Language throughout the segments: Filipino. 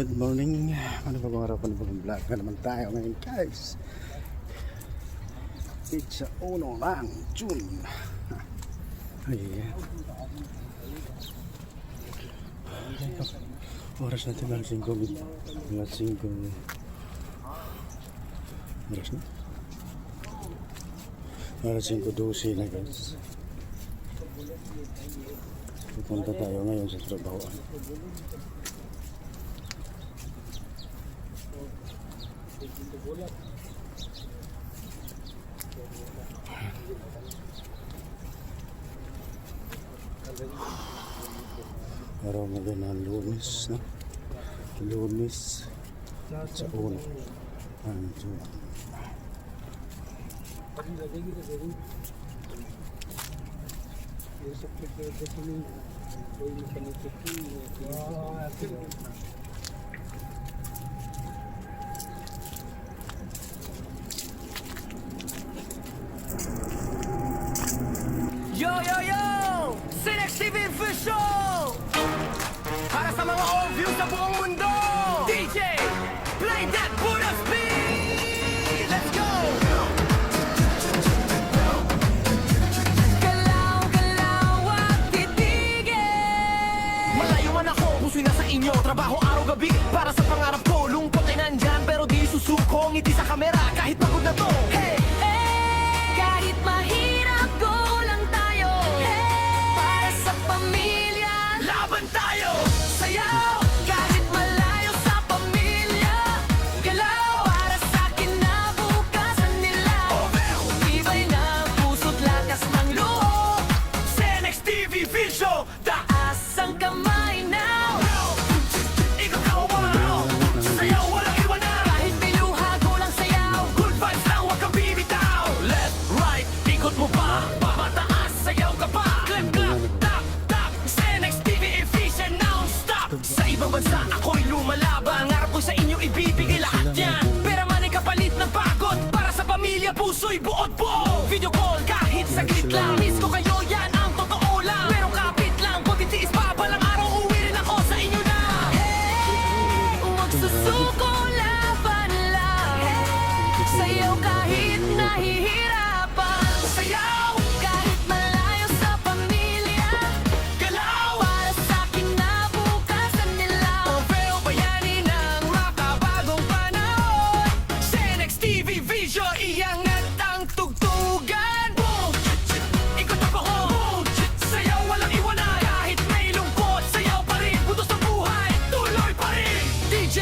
Good morning. Panibagong araw, panibagong vlog na naman tayo ngayon guys. It's 1 ng June. Ayan. Oras natin lang 5 oras na? Oras 5:12 na guys. Pupunta tayo ngayon sa trabaho. Araw na din ang Lunes, no? Lunes sa 1 ng June. Yo, yo, yo! Sinex TV Official! Para sa mga old views sa buong mundo! DJ, play that Buddha speed! Let's go! Galaw, galaw at titigil! Malayo man ako, puso'y nasa inyo. Trabaho araw-gabi para sa pangarap ko. Lungkot ay nandyan pero di susuko. Ngiti sa kamera kahit pagod na to. Hey! Kahit mahirap ko lang tayo. Para sa pamilya, laban tayo. Sayaw, kahit malayo sa pamilya. Galaw, para sa kinabukasan nila. Iba'y na puso't lakas ng loob. Sinex TV Video, taas ang kamay now. Ikaw kawaw, sayaw walang iwanan. Kahit may luha, kulang sayaw. Good vibes lang, huwag kang bibitaw. Left, right, ikot mo pa. Pamataas, sayaw ka pa. Clap, clap, tap, tap. Sinex TV efficient, non-stop. Sa ibang bansa, ako'y lumalaban. Ngarap ko sa inyo, ibibigay lahat yan. Pera man ay kapalit ng pagod. Para sa pamilya, puso'y buod buo. Video call, kahit saglit lang. Miss ko kayo, yan ang totoo lang. Pero kapit lang, kung titiis pa, balang araw uwi rin ako sa inyo na. Hey, huwag susuko, laban lang. Sayaw kahit nahihirapan. Sayaw kahit malayo sa pamilya. Galaw para sa kinabukasan nila. Orfeo bayani ng makabagong panahon. Sinex TV Video, iangat ang tugtugan. Boom! Ikot ako ko. Boom! Sayaw walang iwanan. Kahit may lungkot, sayaw pa rin. Butos ng buhay, tuloy pa rin. DJ,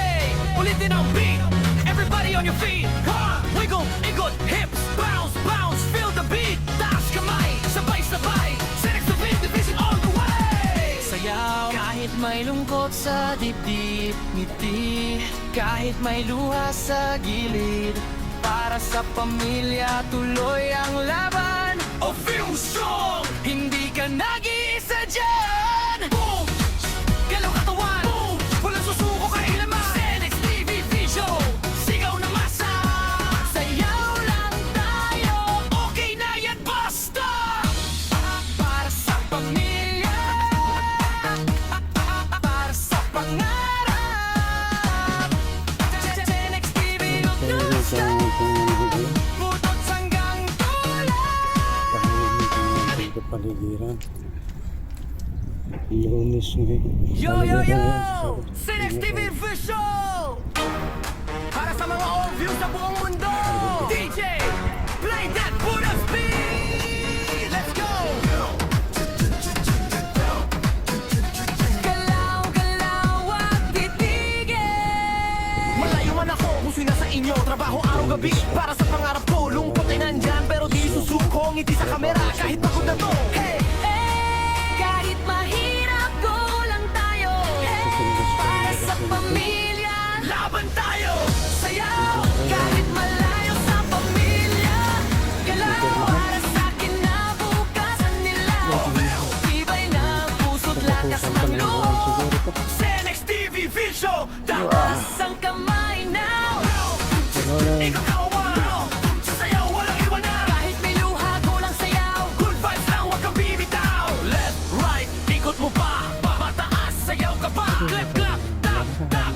ulitin ang beat. Everybody on your feet. Ha! Wiggle, ikot, hips, bounce, bounce. Feel the beat. Taas kamay, sabay-sabay. Sinex TV Division all the way. Sayaw kahit may lungkot sa dibdib. Ngiti kahit may luha sa gilid. Para sa pamilya, tuloy ang laban. O feel strong, hindi ka nag-iisa dyan. Boom! Galaw katawan. Boom! Walang susuko kailanman. Sinex TV Video, sigaw na masa. Sayaw lang tayo, okay na yan basta. Para sa pamilya, para sa pangarap. Sinex TV non-stop. Putot hanggang tulad. Tahimik ang kapaligiran. Lunes ngayon. Yo, yo, yo! Sinex TV Official! Para sa mga old views sa buong mundo! DJ, play that Buddha speed! Let's go! Galaw, galaw at titigil! Malayo man ako, puso'y nasa inyo. Trabaho araw-gabi para sa pangarap ko. Lungkot ay nandyan pero di susuko. Ngiti sa kamera kahit pagod na to. Hey! Kahit mahirap, kulang tayo. Para sa pamilya, laban tayo. Sayaw, kahit malayo sa pamilya. Galaw, para sa kinabukasan nila. Iba'y na puso't lakas ng loob. Sinex TV Video, taas ang kamay now. Ikaw kawaw, sayaw walang iwanan. Kahit may luha, kulang sayaw. Good vibes lang, huwag kang bibitaw. Left, right, ikot mo pa. Pamataas, sayaw ka pa. Clap, clap, tap, tap.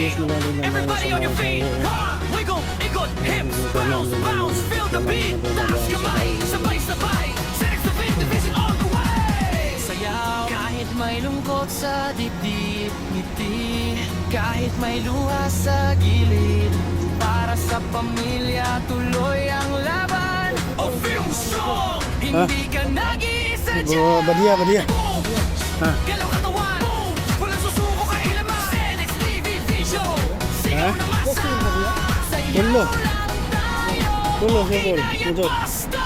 feet. Everybody on your feet. Wiggle, ikot, hips, bounce, bounce. Feel the beat. Taas kamay, sabay-sabay. Senex the beat, division all the way. Sayaw, kahit may lungkot sa dibdib. Ngiti, kahit may luha sa gilid. Para sa pamilya, tuloy ang laban. O film song, hindi ka nag-iisa dyan. Badia. Galaw katawan, walang susuko kailaman. Senex TV Vision, sigaw na masa. Tulo. Sayaw lang tayo, hindi na yan basta.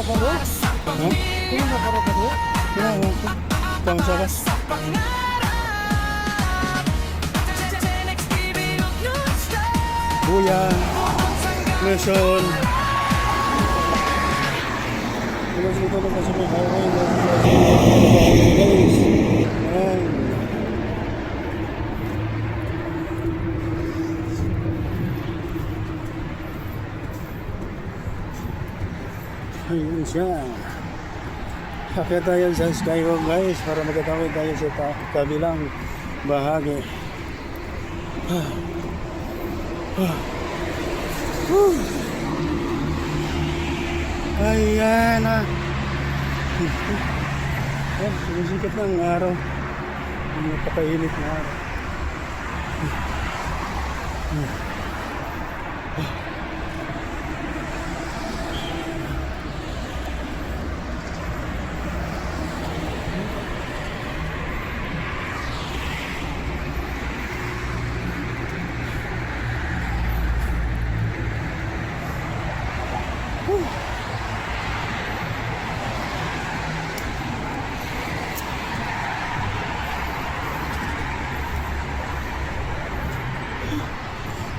Para sa pamilya, Pangsakas. sa pangarap. Senex TV non-stop. Kuya. Luzon. Luzon ito na kasi may highway. Guys. Ayan. Ayun siya. Akit tayo sa Skywalk guys para magkatawid tayo sa kabilang bahagi. Ayan na. Ayan, sumisikat ng araw. Napakainit na araw.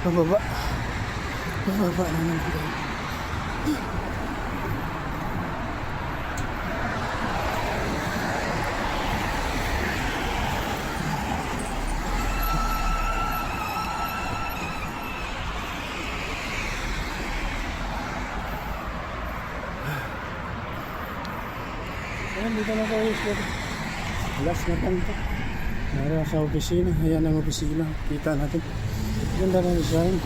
Pababa. Pababa naman tayo. Ayan, dito na tayo. Last na tanto. Nara sa opisina. Ayan ang opisina. Kita natin. Ganda na design.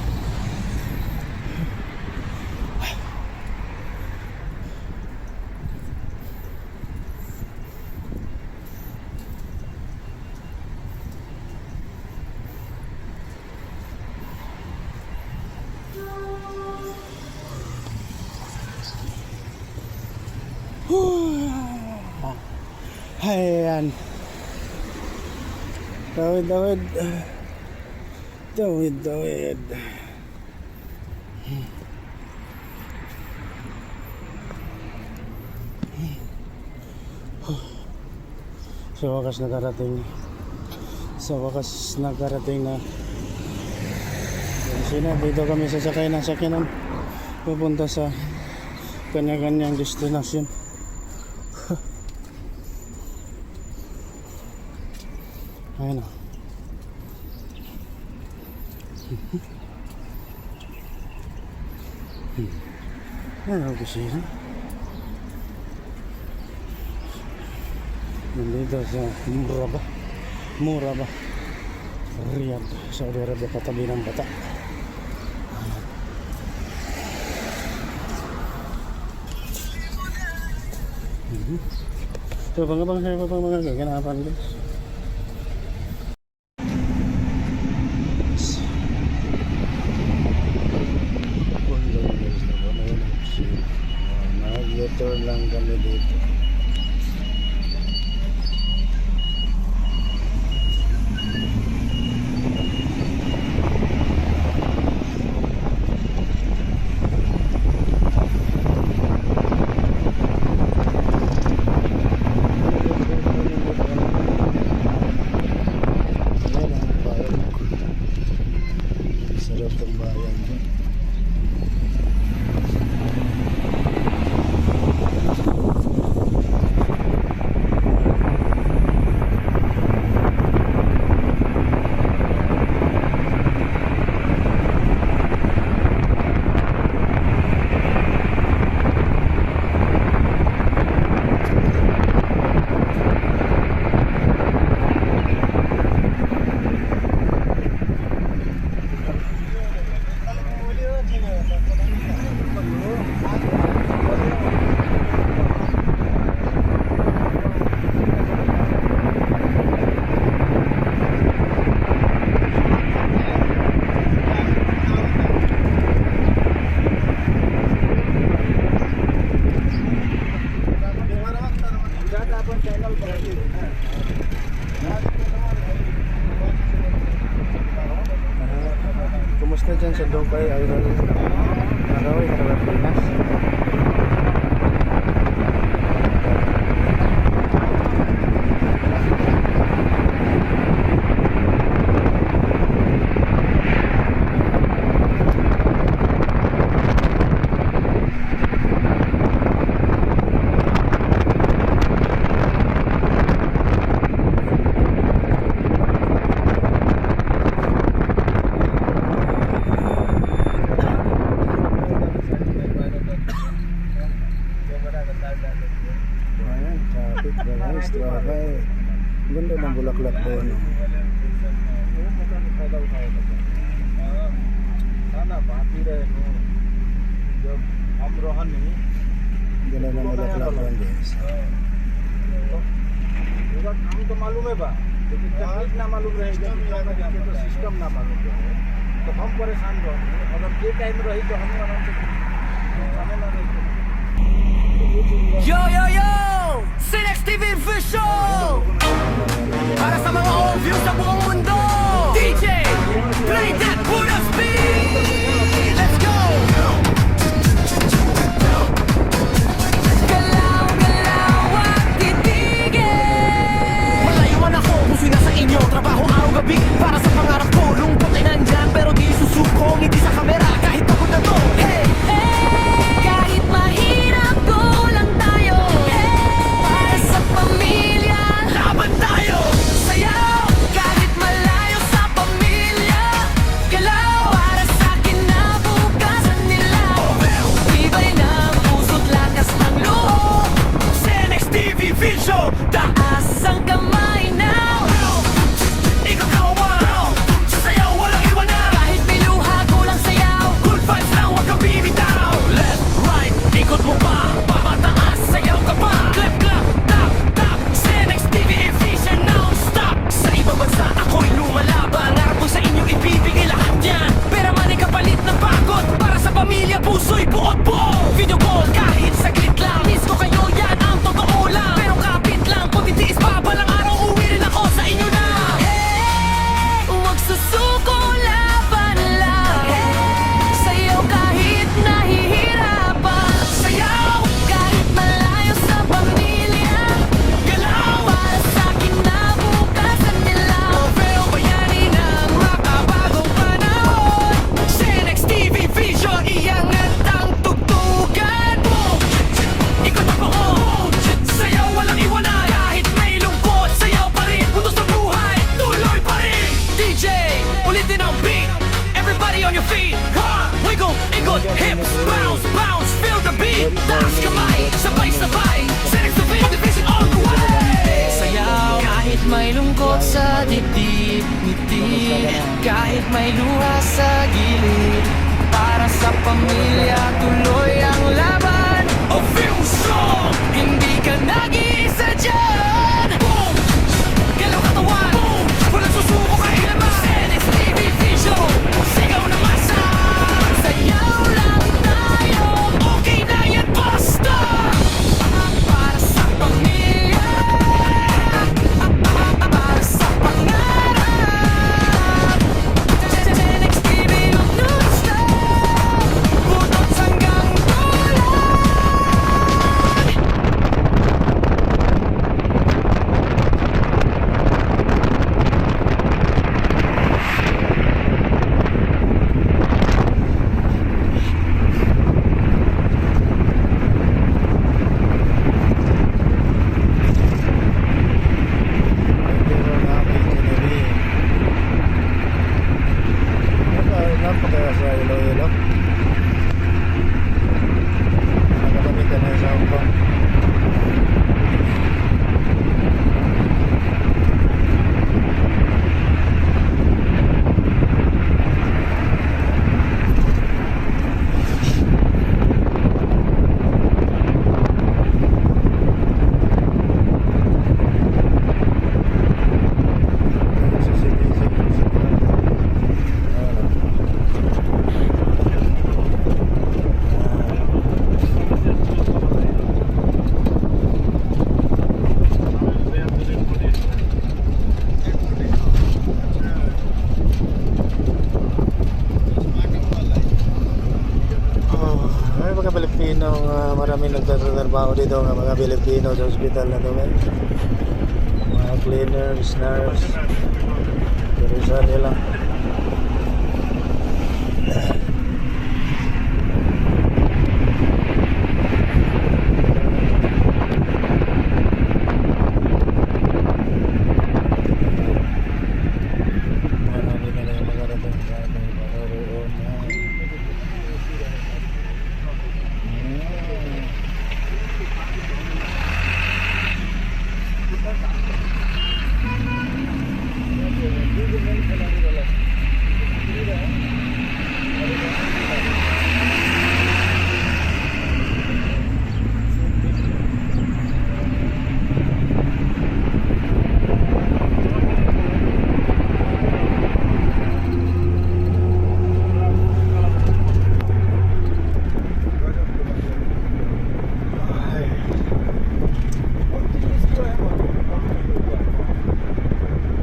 Ayan. Tawid. Sa wakas nakarating na. Dito kami sasakay ng sakyanan pupunta sa kanya-kanyang destinasyon. Ayan o. Ayan ang opisina. Nandito sa Murabah, Riyadh, Saudi Arabia, katabi ng Bata. So, pang mga gaganapan guys. Nag-motor lang kami dito. Sarap ng bayan dyan. ka dyan sa Dubai, Idol. Nakaway ka na Pinas. Ayan, traffic guys, traffic. Ganda ng bulaklak doon. Ganda ng bulaklak doon guys. हम तो मालूम है बा लेकिन तकनीक ना मालूम रहेगा तो सिस्टम ना मालूम रहे तो हम परेशान रहो अगर ये टाइम रही तो हम आराम से समय ना रही Yo, yo, yo! Cinex TV Visual! Para sa mga all views sa buong mundo! DJ, play that Buddha's beat! Let's go! Galaw, galaw at titigil! Malayuan ako, puso'y nasa inyo. Trabaho araw-gabi para sa pangarap ko. Lungkot ay nandyan pero di susuko. Ngiti sa kamera kahit pagod na to. Hey! Kahit mahirap ko lang tayo. Para sa pamilya laban tayo. Sayaw kahit malayo sa pamilya. Galaw para sa kinabukasan nila. Iba'y ng puso't lakas ng loob. Cinex TV Vision. Taas ang kamay now. Ikaw kawawa. Sayaw walang iwanan. Kahit may luha kulang sayaw. Good vibes lang huwag kang bibitaw. Left, right, ikot mo pa. Pamataas, sayaw ka pa. Clap, clap, tap, tap. Cinex TV Vision non-stop. Sa ibang bansa ako'y lumalaban. Harap ko sa inyo ibibigay lahat yan. Pera man ay kapalit ng pagod. Para sa pamilya, puso'y buot buo. Video call kahit saglit lang. Miss ko kayo yan ang totoo lang. Pero kapit lang, kung titiis pa balang araw uwi rin ako sa inyo na. Hey, huwag susuko, laban lang. Sayaw kahit nahihirapan. Sayaw kahit malayo sa pamilya. Galaw para sa kinabukasan nila. Pero bayani ng makabagong panahon. Cinex TV Vision, iangat ang tugtugan mo. Ikot ang buo, sayaw walang iwanan. Kahit may lungkot, sayaw pa rin. Puto sa buhay, tuloy pa rin. DJ, ulitin ang beat. Everybody on your feet. Ha! Wiggle, ikot, hips, bounce, bounce. Feel the beat. Taas kamay, sabay-sabay. Cinex TV Vision all the way. Sayaw kahit may lungkot sa dibdib. Ngiti kahit may luha sa gilid. Para sa pamilya, tuloy ang laban. A film song, hindi ka nag-iisa dyan. Boom! Galaw katawan. Boom! Walang susuko kailanman. Cinex TV Vision, sigaw na masa. Sayaw lang tayo, okay na yan basta. Para sa pamilya, para sa pangarap. Cinex TV non-stop, butot hanggang dulo. mga Pilipino, marami nagtatrabaho dito, mga Pilipino sa hospital na ito, guys. Mga cleaners, nurse, pero isa nila. Marami na lang mga rating sa ating panaroon.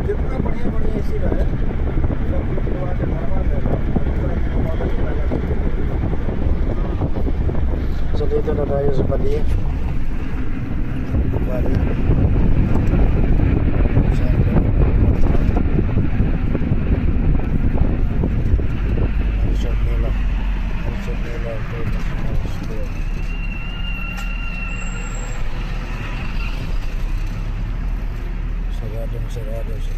जितना बढ़िया एसी रहे सब कुछ करवा के भरवा दे मॉडल लगा So dito na tayo sa Padilla. Bali. Sarado siya.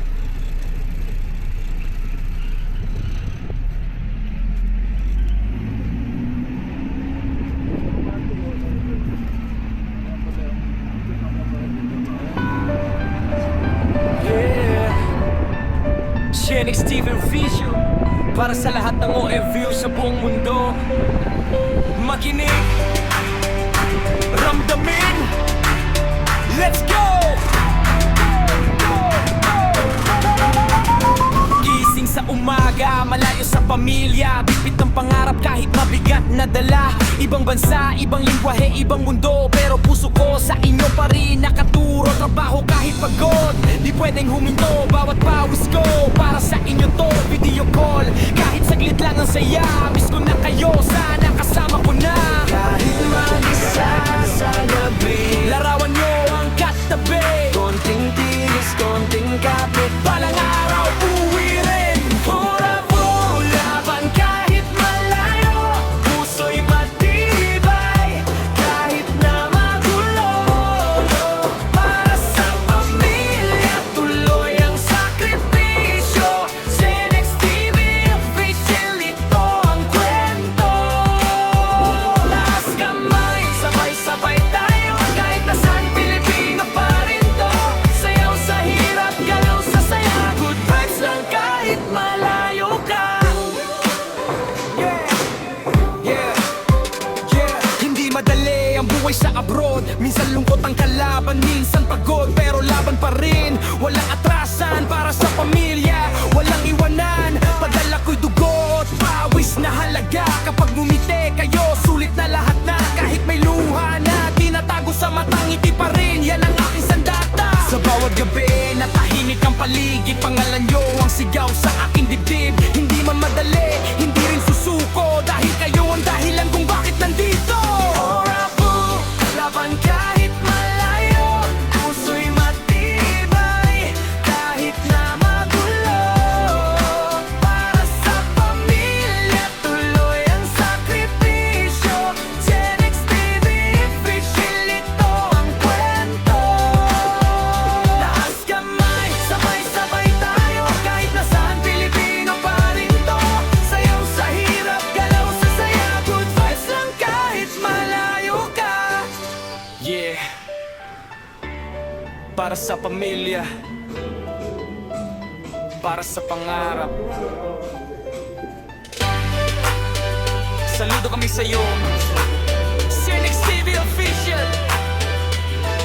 Shenix TV Official para sa lahat ng OFU sa buong mundo. Makinig, ramdamin, let's go! Gising sa umaga, malayo sa pamilya, bigpit ng pangarap kahit mabigat na dala. Ibang bansa, ibang lingwahe, ibang mundo, pero puso ko sa inyo pa rin nakaturo. Trabaho kahit pagod, di pwedeng huminto. Bawat pawis ko, para sa inyo to. Video call, kahit saglit lang ang saya. Miss ko na kayo, sana kasama ko na. Kahit mag-isa sa gabi, larawan nyo ang katabi. Konting tiis, konting kapit, balang araw uwi rin. Bravo, laban kahit malayo, puso'y matibay kahit na magulo. Para sa pamilya, tuloy ang sakripisyo. Shenix TV Official, ito ang kwento. Lakas kamay, sabay-sabay tayo, kahit nasaan Pilipino pa rin to. Sayaw sa hirap, galaw sa saya, good vibes lang kahit malayo ka. Hindi madali ang buhay sa abroad. Minsan lungkot ang kalaban, minsan pagod, pero laban pa rin. Walang atrasan para sa pamilya, walang iwanan. Padala ko'y dugo at pawis na halaga. Kapag ngumiti kayo, sulit na lahat na. Kahit may luha na tinatago sa matang ngiti pa rin, yan ang aking sandata. Sa bawat gabi, natahimik ang paligid, pangalan nyo ang sigaw sa aking dibdib. Hindi man madali, hindi rin susuko, dahil kayo ang dahilan kung bakit nandito. Bravo, laban kahit malayo, puso'y matibay kahit na magulo. Para sa pamilya, tuloy ang sakripisyo. Shenix TV Official, ito ang kwento. Lakas kamay, sabay-sabay tayo, kahit nasaan Pilipino pa rin to. Sayaw sa hirap, galaw sa saya, good vibes lang kahit malayo ka. Yeah, para sa pamilya, para sa pangarap. Saludo kami sa'yo, Shenix TV Official.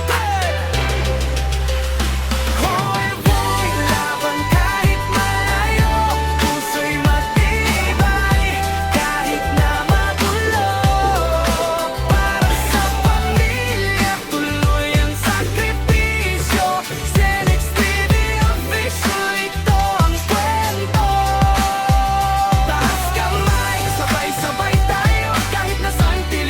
Hey! Hoy boy, laban kahit malayo, puso'y matibay kahit na magulo. Para sa pamilya, tuloy ang sakripisyo. Shenix TV Official, ito ang kwento. Taas kamay, sabay-sabay tayo, kahit nasaan Pilipino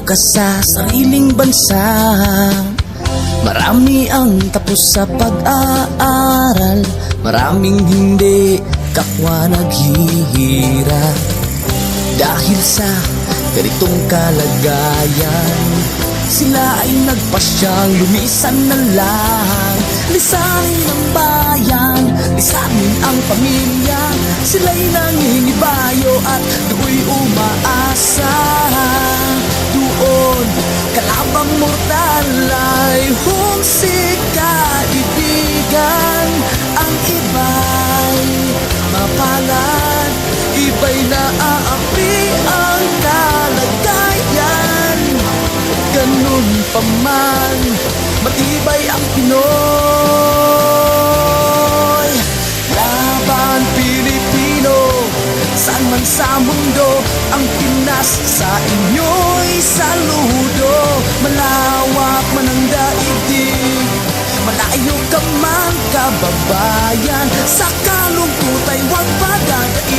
bukas sa sariling bansa. Marami ang tapos sa pag-aaral, maraming hindi kapwa naghihirap. Dahil sa ganitong kalagayan, sila ay nagpasyang lumisan na lang. Lisanin ang bayan, lisanin ang pamilya. Sila'y nangingibayo at do'y umaasa. Doon, kalabang mortal ay humsik kaibigan. Ang iba'y mapalad, iba'y naaapi ang kalagayan. Ganun pa man, matibay ang Pinoy. Laban Pilipino, saan man sa mundo, ang Pinas sa inyo'y saludo. Malawak man ang daigdig, malayo ka man kababayan, sa kalungkot ay huwag padadaig.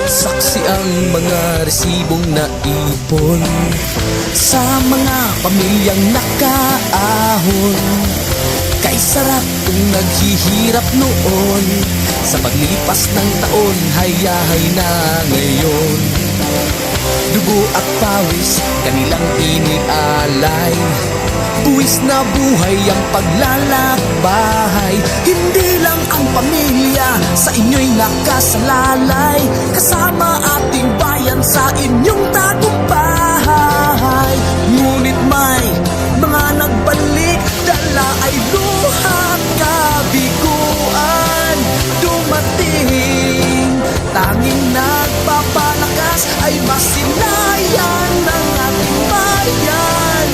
Saksi ang mga resibong naipon sa mga pamilyang nakaahon. Kay sarap kung naghihirap noon, sa paglipas ng taon, hayahay na ngayon. Dugo at pawis, kanilang inialay, buwis na buhay ang paglalakbay. Hindi lang ang pamilya sa inyo'y nakasalalay, kasama ating bayan sa inyong tagumpay. Ngunit may mga nagbalik, dala ay luhat kabiguan. Dumating, tanging nagpapalakas ay masilayan ng ating bayan.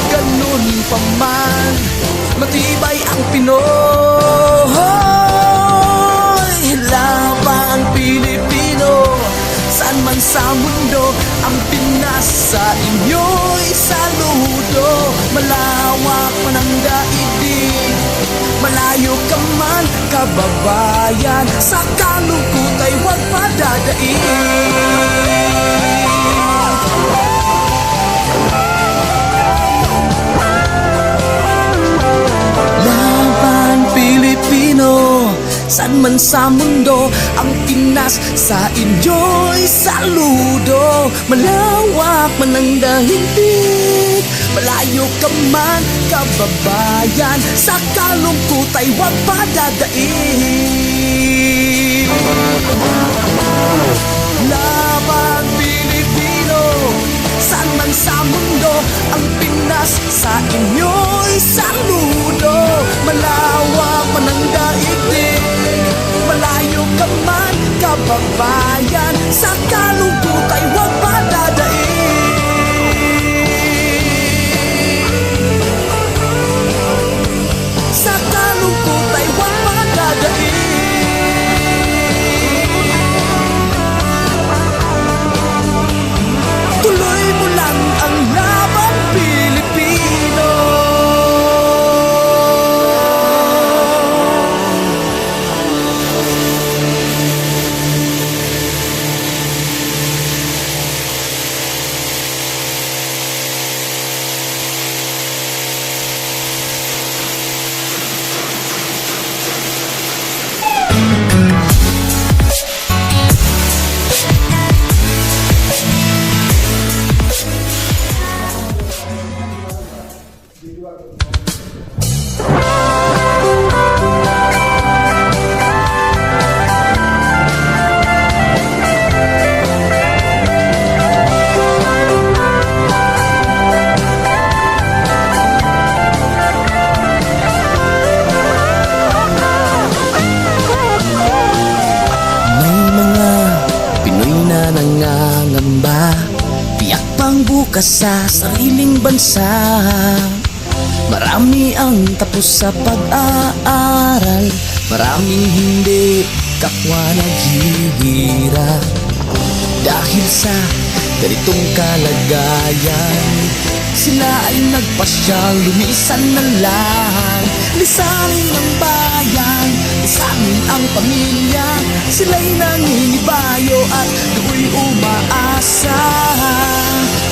Ganun pa man, matibay ang Pinoy. Laban Pilipino, saan man sa mundo, ang Pinas sa inyo'y saludo. Malawak man ang daigdig, malayo ka man kababayan, sa kalungkot ay huwag padadaig. Laban Pilipino, saan man sa mundo, ang Pinas sa inyo'y saludo. Malawak man ang daigdig, malayo ka man kababayan, sa kalungkot ay huwag padadaig. Laban Pilipino, saan man sa mundo, ang Pinas sa inyo'y saludo. Malawak man ang daigdig, malayo ka man kababayan, sa kalungkot ay huwag padadaig. Sa kalungkot ay huwag padadaig. Tuloy mo lang ang laban Pilipino. bukas sa sariling bansa. Marami ang tapos sa pag-aaral, maraming hindi kapwa naghihirap. Dahil sa ganitong kalagayan, sila ay nagpasyang lumisan na lang. Lisanin ang bayan, sa amin ang pamilya. Sila'y nangingibayo at ako'y umaasa.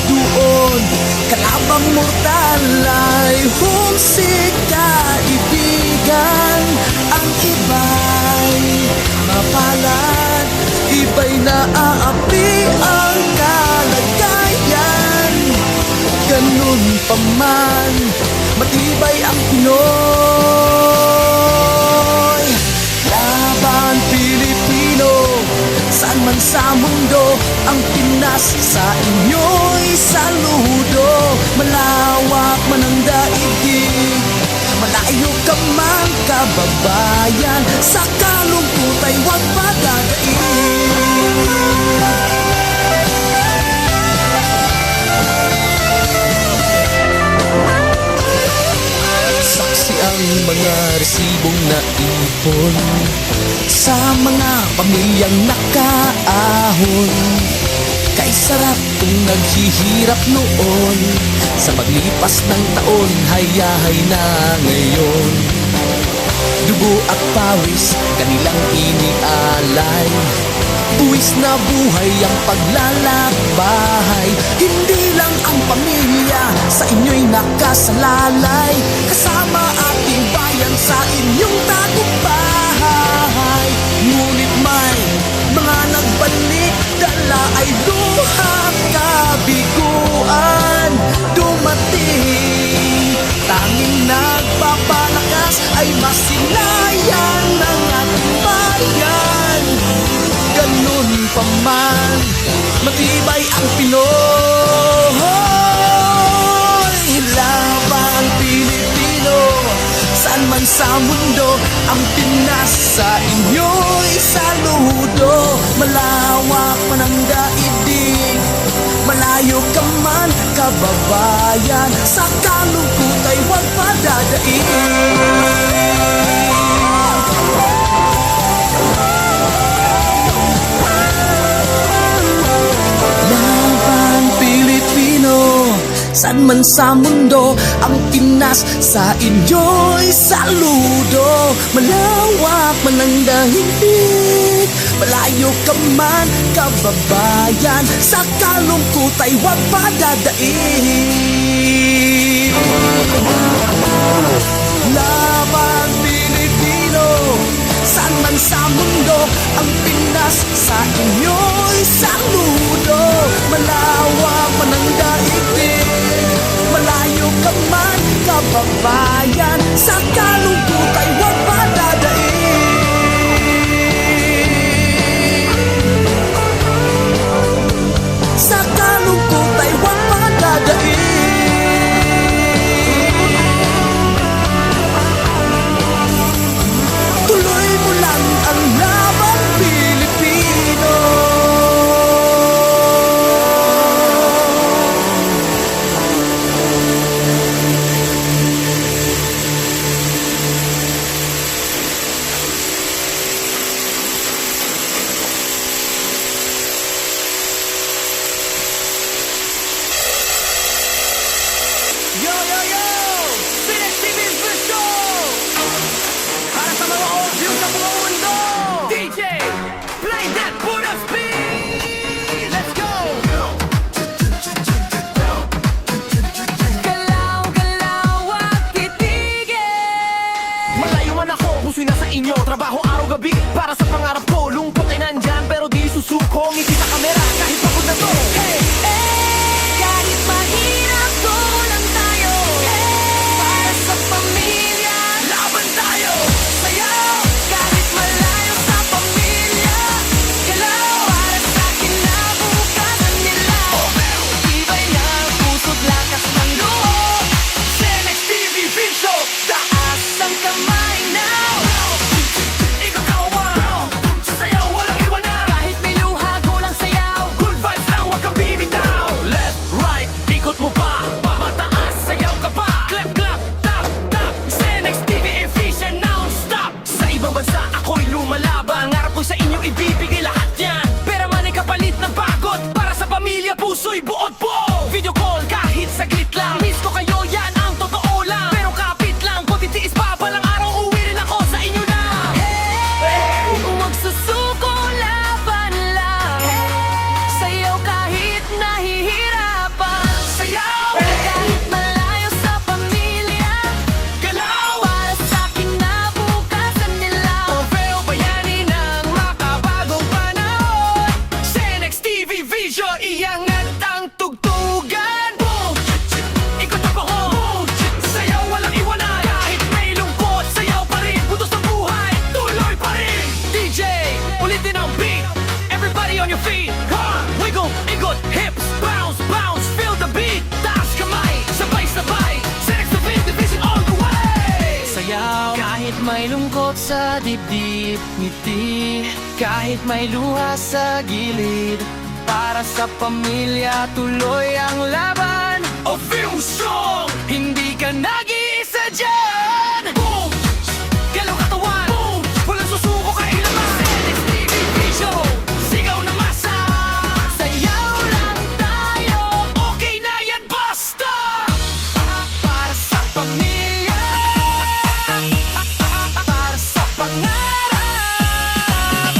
Doon, kalabang mortal ay humsik kaibigan. Ang iba'y mapalad, iba'y naaapi ang kalagayan. Ganun pa man, matibay ang Pinoy. Laban Pilipino, saan man sa mundo, ang Pinas sa inyo'y saludo. Malawak man ang daigdig, malayo ka man kababayan, sa kalungkot ay huwag padadaig. Saksi ang mga resibong naipon sa mga pamilyang nakaahon. Kay sarap kung naghihirap noon, sa paglipas ng taon, hayahay na ngayon. Dugo at pawis, kanilang inialay, buwis na buhay ang paglalakbay. Hindi lang ang pamilya sa inyo'y nakasalalay, kasama ating bayan sa inyong tagumpay. Ngunit may mga nagbalik, dala ay luha, kabiguan dumating. Tanging nagpapalakas ay masilayan ng ating bayan. Ganun pa man, matibay ang Pinoy. Laban Pilipino, saan man sa mundo, ang Pinas sa inyo'y saludo. Malawak man ang daigdig, malayo ka man kababayan, sa kalungkot ay huwag padadaig. Laban Pilipino, saan man sa mundo, ang Pinas sa inyo'y saludo. Malawak man ang daigdig, malayo ka man kababayan, sa kalungkot ay huwag padadaig. Laban Pilipino, saan man sa mundo, ang Pinas sa inyo'y saludo. Malawak man ang daigdig, malayo ka man kababayan, sa kalungkot ay huwag padadaig. Sa kalungkot ay huwag padadaig. Tuloy mo lang ang laban Pilipino. Yo, yo, yo! Phoenix TV Visual! Para sa mga old view sa buong mundo! DJ, play that Buddha speed! Let's go! Galaw, galaw at kitigin! Malayo man ako, puso'y nasa inyo. Trabaho araw-gabi para sa pangarap ko. Lungkot ay nandyan pero di susuko. Ngiti sa kamera kahit pagod na to. Hey! Kahit mahirap lang tayo, para sa pamilya, laban tayo. Sayaw, kahit malayo sa pamilya, galaw para sa kinabukasan nila. Iba'y ng puso't lakas ng loob. Cenex TV Video, taas ang kamay now. Ikakawa, sayaw walang iwanan. Kahit may luha, kulang sayaw. Good vibes lang, huwag kang bibitaw. Left, right, ikot mo pa. Pamataas, sayaw ka pa. Clap, clap, tap, tap. Cenex TV efficient non-stop. Sa ibang bansa, ako'y lumalaban. Ngarap ko sa inyo ibibigay lahat yan. Pera man ay kapalit ng pagod. Para sa pamilya, puso'y buod po. Video call kahit saglit lang. Miss ko kayo, yan ang totoo lang. Pero kapit lang, kung titiis pa palang araw, uwi rin ako sa inyo na. Hey! your feet. Come on, wiggle, ikot, hips, bounce, bounce, feel the beat. Taas kamay, sabay-sabay, Senex Division, division all the way. Sayaw, kahit may lungkot sa dibdib, ngiti, kahit may luha sa gilid. Para sa pamilya, tuloy ang laban. O feel strong, hindi ka nag-iisa dyan. Boom, galaw katawan, boom, walang susuko kailanman. Senex TV Vision, sigaw na masa. Sayaw lang tayo, okay na yan, basta. Para sa pamilya, para sa pangarap.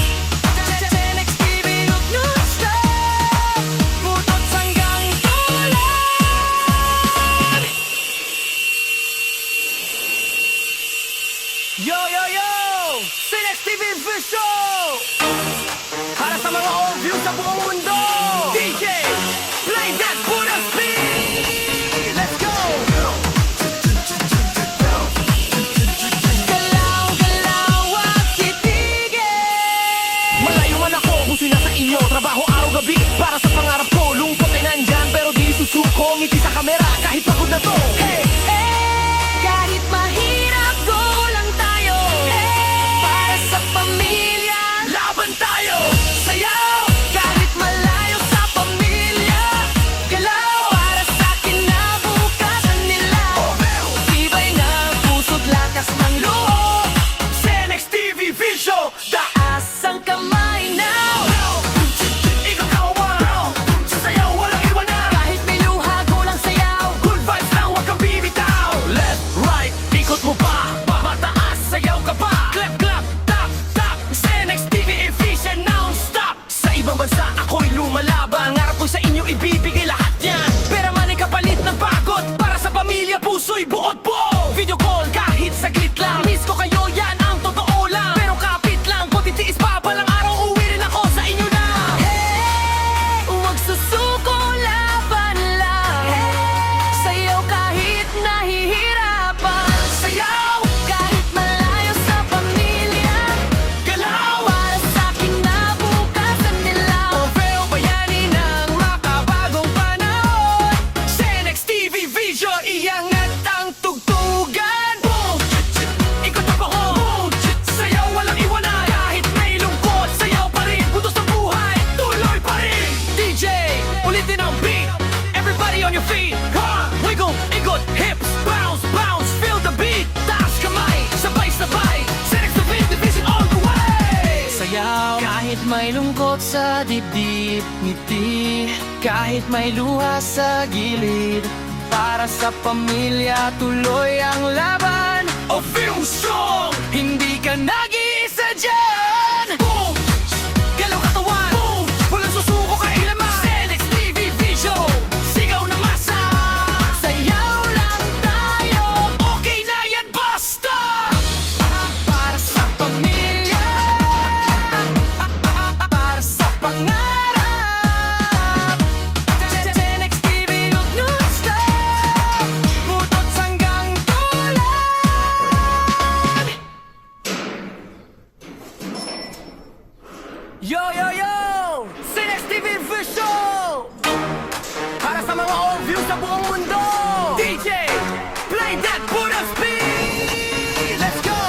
Senex TV, look non-stop, butot hanggang tulan. Yo, yo, yo! Senex TV Vision! Para sa mga old views sa buong mundo! DJ, play that Buddha speed! Let's go! Galaw, galaw at kitigin! Malayo man ako kung sino sa inyo. Trabaho araw-gabi para sa pangarap ko. Lungkot ay nandyan pero di susuko. Ngiti sa kamera kahit pagod na to. Hey! Kahit mahirap, go lang tayo. Para sa pamilya, laban tayo. Sayaw, kahit malayo sa pamilya. Galaw, para sa kinabukasan nila. Tibay na puso't lakas ng loob. Senex TV Vision, taas ang kamay now. Ikaw kawan, sayaw walang iwanan. Kahit may luha, go lang sayaw. Good vibes lang, huwag kang bibitaw. Left, right, ikot mo pa. Mataas, sayaw ka pa. Clap, clap, tap, tap. Senex TV Vision non-stop. Sa ibang bansa, ako'y lumalaban. Ngarap ko sa inyo, ibibigay lahat yan. Pera man ay kapalit ng pagod. Para sa pamilya, puso'y buod po. Video call kahit saglit lang. Miss ko kayo, yan ang totoo lang. Pero kapit lang, kung titiis pa balang araw, uwi rin ako sa inyo na. Hey, huwag susuko, laban lang. Sayaw kahit nahihirapan. Sayaw kahit malayo sa pamilya. Galaw para sa kinabukasan nila. Orfeo bayani ng makabagong panahon. Senex TV Vision, iangat ang tugtugan. Boom, ikot na pa ko. Boom, sayaw walang iwanan. Kahit may lungkot, sayaw pa rin. Butos ng buhay, tuloy pa rin. DJ, ulitin ang beat. Everybody on your feet. Come on, wiggle, ikot, hips, bounce, bounce, feel the beat. Taas kamay, sabay-sabay, Senex Division, division all the way. Sayaw, kahit may lungkot sa dibdib, ngiti, kahit may luha sa gilid. Para sa pamilya, tuloy ang laban. O feel strong, hindi ka nag-iisa dyan. Boom, galaw katawan, boom, walang susuko kailanman. Senex TV Vision, sigaw na masa. Sayaw lang tayo, okay na yan, basta. Para sa pamilya, para sa pangarap. Senex TV, look non-stop, butot hanggang tulan. Yo, yo, yo! Senex TV Vision! Para sa mga old views sa buong mundo! DJ, play that Buddha speed! Let's go!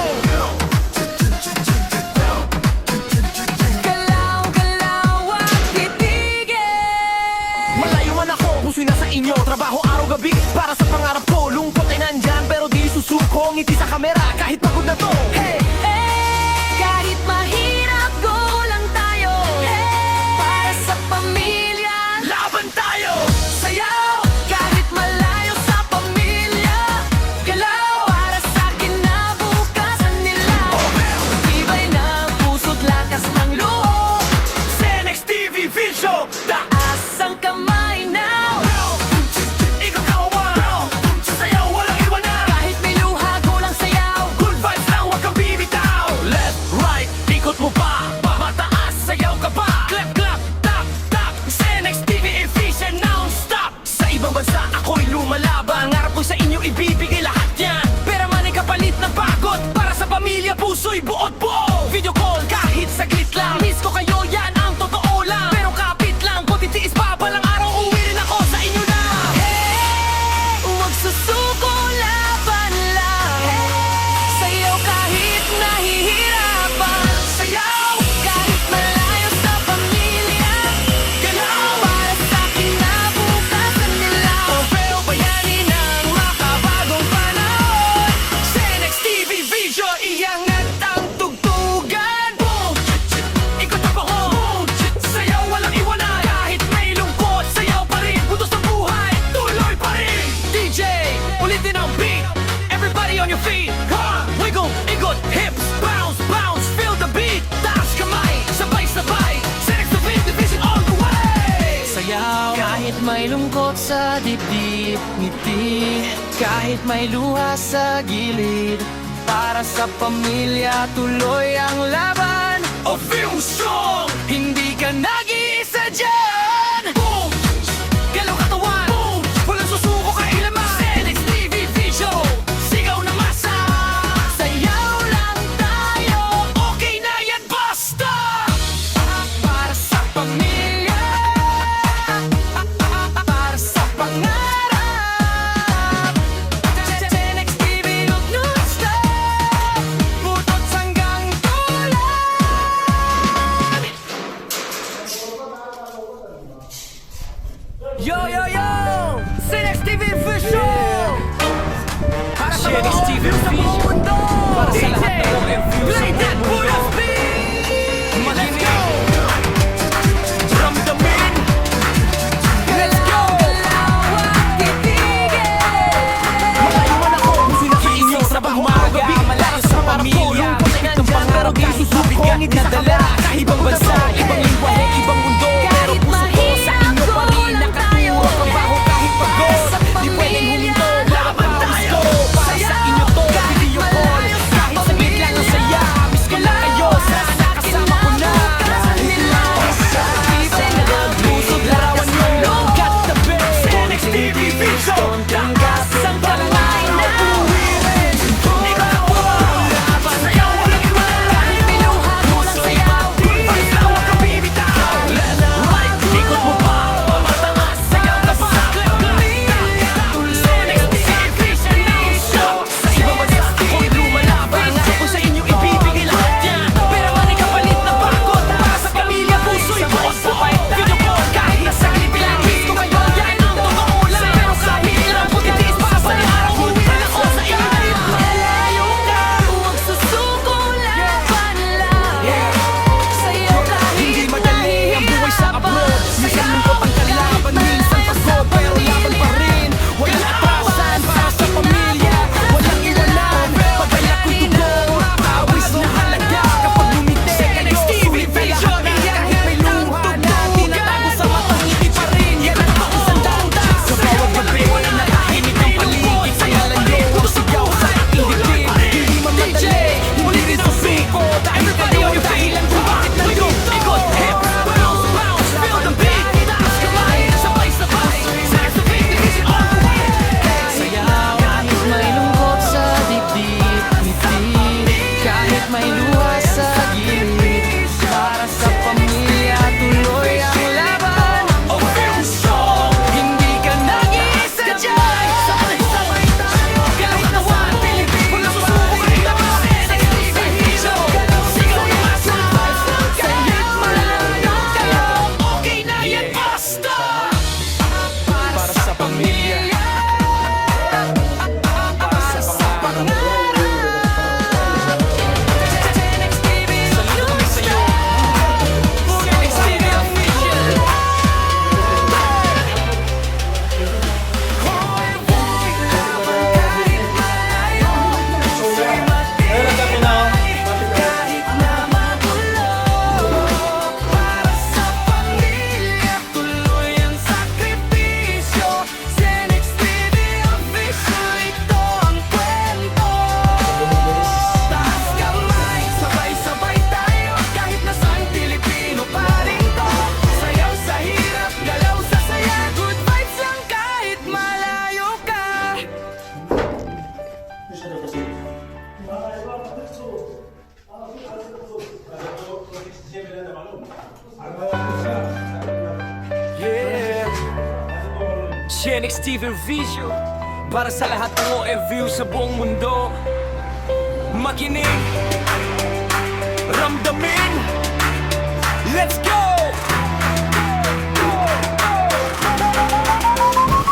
Galaw, galaw at kitigin! Malayo man ako kung sino sa inyo. Trabaho araw-gabi para sa pangarap ko. Lungkot ay nandyan pero di susuko. Ngiti sa kamera kahit pagod na to. Hey! Kahit mahirap, go lang tayo. Para sa pamilya, laban tayo. Sayaw, kahit malayo sa pamilya. Galaw, para sa kinabukasan nila. Tibay na puso't lakas ng loob. Senex TV Vision, taas ang kamay now. Ikaw kawan, sayaw walang iwanan. Kahit may luha, go lang sayaw. Good vibes lang, huwag kang bibitaw. sa dibdib, ngiti kahit may luha sa gilid. Para sa pamilya, tuloy ang laban. O film song, hindi ka nag-iisa dyan. Boom! Galaw katawan. Boom! Walang susuko kailaman. Senex TV Vision, sigaw na masa. Sayaw lang tayo, okay na yan, basta. Para sa pamilya, para sa pangarap. Senex TV, huwag non-stop, butot hanggang tulan. Yo, yo, yo! Senex TV Vision! Para sa mga OFW sa buong mundo! Para sa lahat ng OFW sa buong mundo! Let's go! Ramdamin! Let's go! Malayuan ako, sila sa inyo, trabaho gabi, malayo sa pamilya. Itong pangarap kahit mabigat na dala. Ibang bansa, ibang lingwahe, ibang mundo. Pero puso ko sa inyo pa rin nakaturo. Trabaho kahit pagod, di pwedeng huminto. Bawat pawis ko, para sa inyo to, video call. Kahit saglit lang ang saya, miss ko lang kayo. Sana kasama ko na. Ibang nag-busog, larawan nyo, katabi. Senex TV Vision, sang kalangay na uwirin. Ikaw ang laban, sayaw walang iwala. Pinuha mo lang sayaw, pagsaw ang kabibitaw. Ikot mo pa, matangas, sayaw ka pa. Senex TV Vision, sa ibang bansa ako'y lumalaban. Kung sa inyo ibibigay lahat yan, pero man ikapalit na pagod. Para sa pamilya, puso'y bukas buhay. Video call, kahit na saglit lang, miss ko kayo. Yan ang totoo lang, pero kahit ilang pagkatiis pa sa araw, buwan ako sa inyo. Malayo ka, huwag susuko, laban lang. Sa'yo kahit hindi madali ang buhay sa abroad. Minsan lungkot ang kalaban, minsan pagod, pero laban pa rin. Walang atrasan para sa pamilya, walang iwanan. Pagdala ko'y dugo, awis na halaga. Kapag lumiti, Senex TV Vision, kahit may luha na tinatago sa matang ngiti pa rin. Yan ang isang danda. Sa bawat gabi, natahimik ang paligid. Kaya lang yun, sigaw sa aking dibdib. Hindi mamadali, hindi rin susuko. Dahil kayo yung dahilan kung bakit nandito. Ikot, hips, bounce, bounce, feel the beat. Taas kamay, sabay-sabay. Senex TV Vision, all the way. Sayaw, kahit may lungkot sa dibdib, ngiti, kahit may luha sa gilid. Para sa pamilya, tuloy ang laban. O film song, hindi ka nag-iisa dyan. Sabay-sabay tayo, galaw katawan, Pilipino, walang susuko kailaman. Senex TV Vision, sigaw na masa. Sayaw lang kayo, okay na yan, basta. Para sa pamilya, para sa pangarap. Senex TV, saludo kami sa'yo. Senex TV official. Hoy, boy, laban kahit malayo. Sa'y matibay, kahit na magulo. Para sa pamilya, tuloy ang sakripisyo. Senex TV official, ito ang kwento. Taas kamay, sabay-sabay tayo. Kahit nasaan Pilipino pa rin to. Sayaw sa hirap, galaw sa saya. Good vibes lang kahit malayo ka. Yeah, Senex TV Vision, para sa lahat ng OFW sa buong mundo. Makinig, ramdamin, let's go!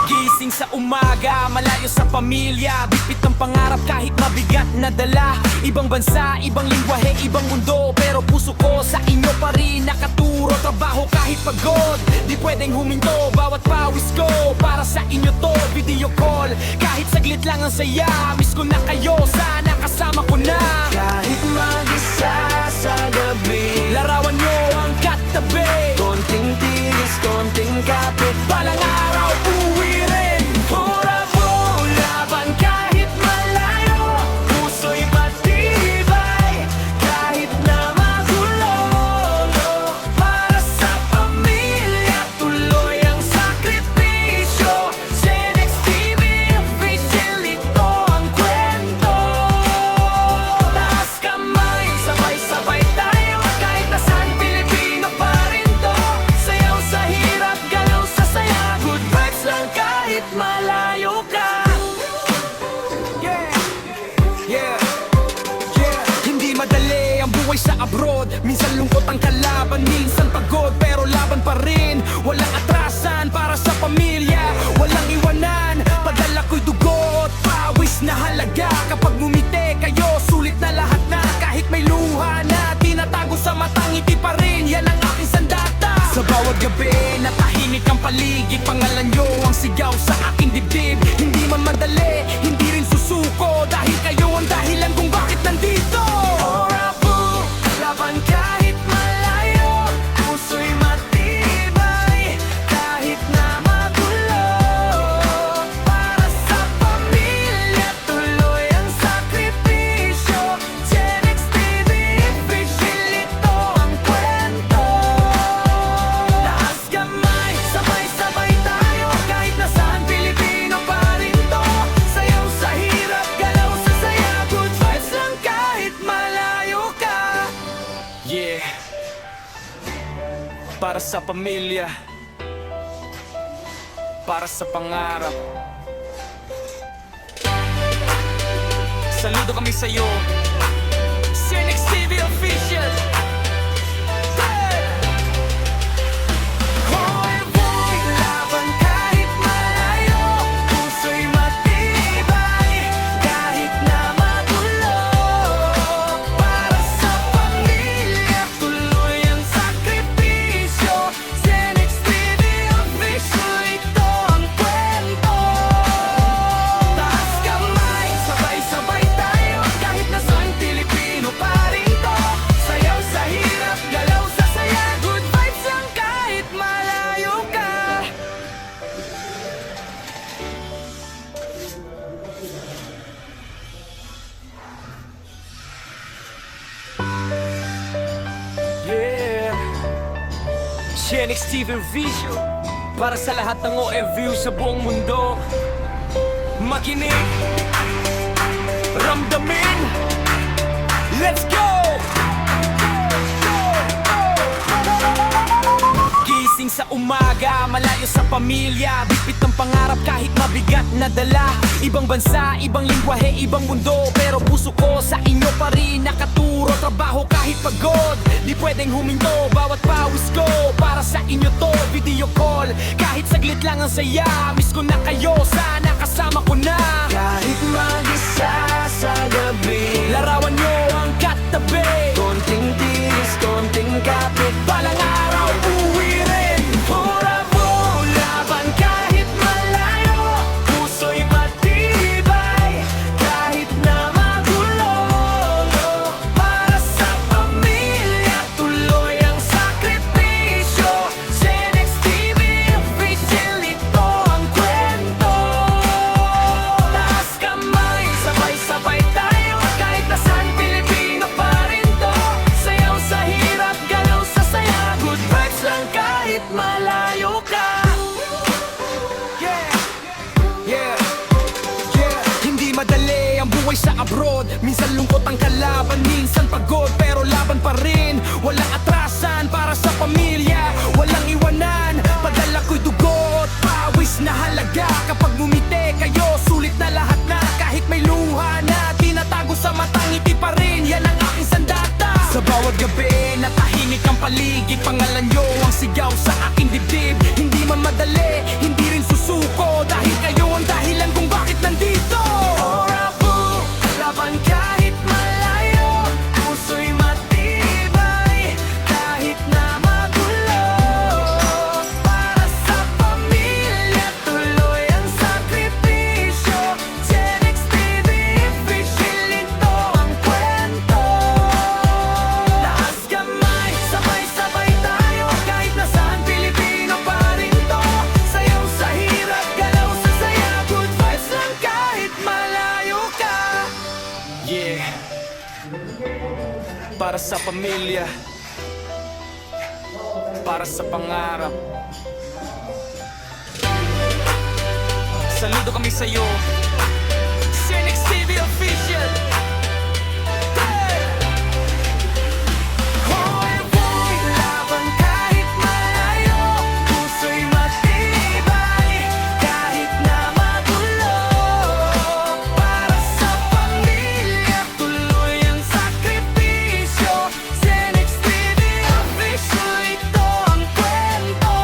Gising sa umaga, malayo sa pamilya. Bipit ng pangarap kahit mabigat na dala. Ibang bansa, ibang lingwahe, ibang mundo. Pero puso ko sa inyo pa rin nakaturo. Trabaho kahit pagod, di pwedeng huminto. Bawat pawis ko, para sa inyo to, video call. Kahit saglit lang ang saya, miss ko na kayo, sana kasama ko na. Kahit mag-isa sa gabi, larawan nyo ang katabi. Konting tiis, konting kapit, balang araw uwi walang atrasan para sa pamilya, walang iwanan. Padala ko'y dugo at pawis na halaga. Kapag ngumiti kayo, sulit na lahat na. Kahit may luha na tinatago sa matang, ngiti pa rin, yan ang aking sandata. Sa bawat gabi na tahimik ang paligid, pangalan nyo ang sigaw sa aking dibdib. Hindi man madali, hindi rin susuko, dahil kayo ang dahilan kung bakit nandito. Orabu, laban kahit malayo, puso'y matibay kahit na magulo. Para sa pamilya, tuloy ang sakripisyo. Genex TV official, ito ang kwento. Taas kamay, sabay-sabay tayo, kahit nasaan Pilipino pa rin to. Sayaw sa hirap, galaw sa saya, good vibes lang kahit malayo ka. Yeah, para sa pamilya, para sa pangarap. Saludo kami sa'yo, Genex TV official. Hey! Hoy boy, laban kahit malayo, puso'y matibay kahit na magulo. Para sa pamilya, tuloy ang sakripisyo. Genex TV official, ito ang kwento. Taas kamay, sabay-sabay tayo, kahit nasaan Pilipino pa rin to. Sayaw sa hirap, galaw sa saya, good vibes lang kahit malayo ka. Yeah, Genex TV Visual, para sa lahat ng OFW sa buong mundo. Makinig, ramdamin, let's go! Gising sa umaga, malayo sa pamilya, bigpit ng pangarap kahit mabigat na dala. Ibang bansa, ibang lingwahe, ibang mundo, pero puso ko sa inyo pa rin nakaturo. Trabaho kahit pagod, di pwedeng huminto. Bawat pawis ko, para sa inyo to. Video call, kahit saglit lang ang saya. Miss ko na kayo, sana kasama ko na. Kahit mag-isa sa gabi, larawan nyo ang katabi. Konting tiis, konting kapit, balang araw uwi rin. Orabu, laban kahit malayo, puso'y matibay kahit na magulo. Para sa pamilya, tuloy ang sakripisyo. Genex TV official, ito ang kwento. Taas kamay, sabay-sabay tayo, kahit nasaan Pilipino pa rin to. Sayaw sa hirap, galaw sa saya, good vibes lang kahit malayo ka. Yeah, yeah, yeah. Hindi madali ang buhay sa abroad. Minsan lungkot ang kalaban, minsan pagod, pero laban pa rin. Walang atrasan para sa pamilya, walang iwanan. Padala ko'y dugo at pawis na halaga. Kapag ngumiti kayo, sulit na lahat na. Kahit may luha na tinatago sa matang, ngiti pa rin, yan ang aking sandata. Sa bawat gabi na tahimik ang paligid, pangalan nyo ang sigaw sa aking dibdib. Hindi man madali, hindi rin susuko, dahil kayo ang dahilan kung bakit nandito. Orabu, laban kahit malayo, puso'y matibay kahit na magulo. Para sa pamilya, tuloy ang sakripisyo. Genex TV official, ito ang kwento. Taas kamay, sabay-sabay tayo, kahit nasaan Pilipino pa rin to. Sayaw sa hirap, galaw sa saya, good vibes lang kahit malayo ka. Yeah, para sa pamilya, para sa pangarap. Saludo kami sa'yo, Genex TV official. Hey! Hoy boy, laban kahit malayo, puso'y matibay kahit na magulo. Para sa pamilya, tuloy ang sakripisyo. Genex TV official, ito ang kwento.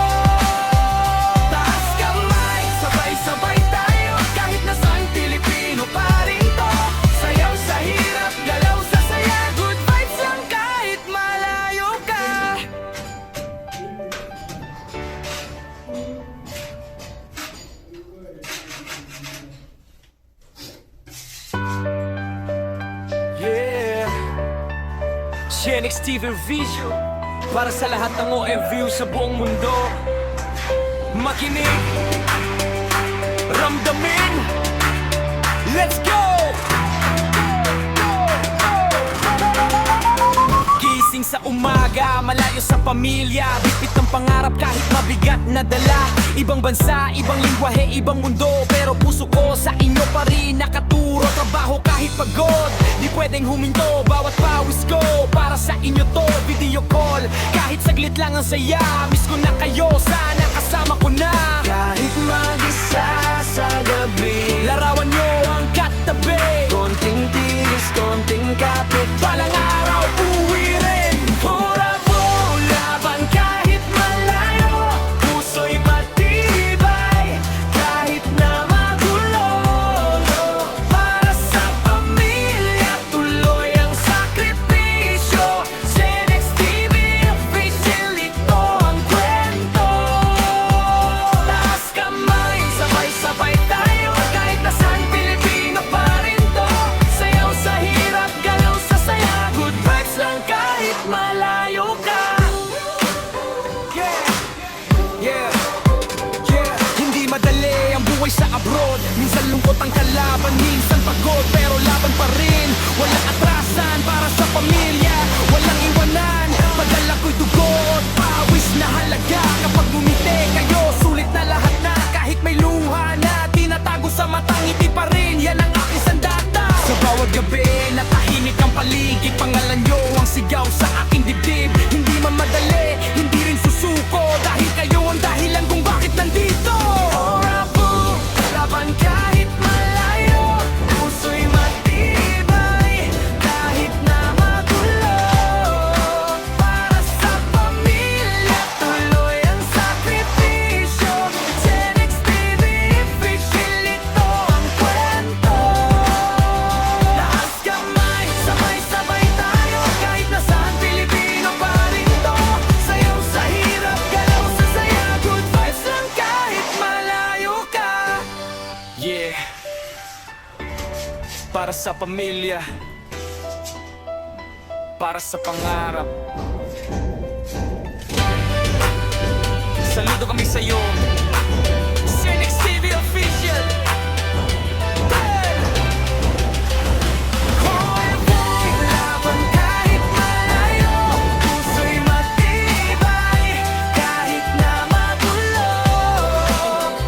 Genix TV Vision para sa lahat ng OFU sa buong mundo. Makinig, ramdamin, let's go! Gising sa umaga, malayo sa pamilya, bitbit ng pangarap kahit mabigat na dala. Ibang bansa, ibang lingwahe, ibang mundo, pero puso ko sa inyo pa rin nakaturo. Trabaho kahit pagod, di pwedeng huminto. Bawat pawis ko, para sa inyo to. Video call, kahit saglit lang ang saya. Miss ko na kayo, sana kasama ko na. Kahit mag-isa sa gabi, larawan nyo ang katabi. Konting tiris, konting kapit, balang araw uwi rin. Bravo, laban kahit malayo, puso'y matibay kahit na magulo. Para sa pamilya, tuloy ang sakripisyo. Genix TV official, ito ang kwento. Taas kamay, sabay-sabay tayo, kahit nasaan Pilipino pa rin to. Sayaw sa hirap, galaw sa saya, good vibes lang kahit malayo ka. Hindi madali ang buhay sa abroad. Minsan lungkot ang kalaban, minsan pagod, pero laban pa rin. Walang atrasan para sa pamilya, walang iwanan. Padala ko'y dugo at pawis na halaga. Kapag bumiti kayo, sulit na lahat na. Kahit may luha na tinatago sa matang ngiti pa rin, yan ang aking sandata. Sa bawat gabi, natahimik ang paligid. Pangalan nyo ang sigaw sa aking dibdib. Hindi man madali, hindi rin susuko, dahil kayo ang dahilan kung bakit nandito. Bravo, laban kahit malayo, puso'y matibay kahit na magulo. Para sa pamilya, tuloy ang sakripisyo. Genix TV official, ito ang kwento. Taas kamay, sabay-sabay tayo, kahit nasaan Pilipino pa rin to. Sayaw sa hirap, galaw sa saya, good vibes lang kahit malayo ka. Yeah, para sa pamilya, para sa pangarap. Saludo kami sa'yo, Genix TV official. Hey! Laban kahit malayo, puso'y matibay kahit na magulo.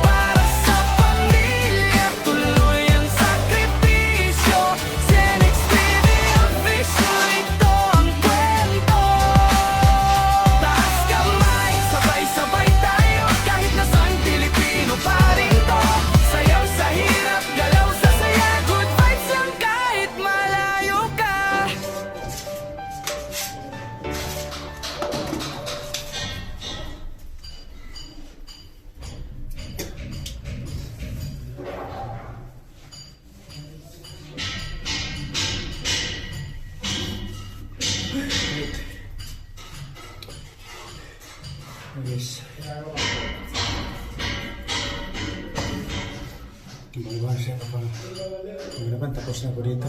Para sa pamilya, tuloy ang sakripisyo. Genix TV official, ito ang kwento. Taas kamay, sabay-sabay tayo, kahit nasaan Pilipino pa rin to. Sayaw sa hirap, galaw sa saya, good vibes lang kahit malayo ka. Yes. Gumagawa siya pa pang naman, tapos na ko dito.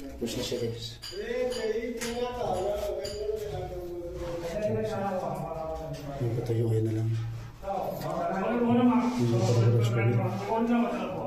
Tapos na siya, guys. Yung patuyuin na lang. Yung patuyuin na lang.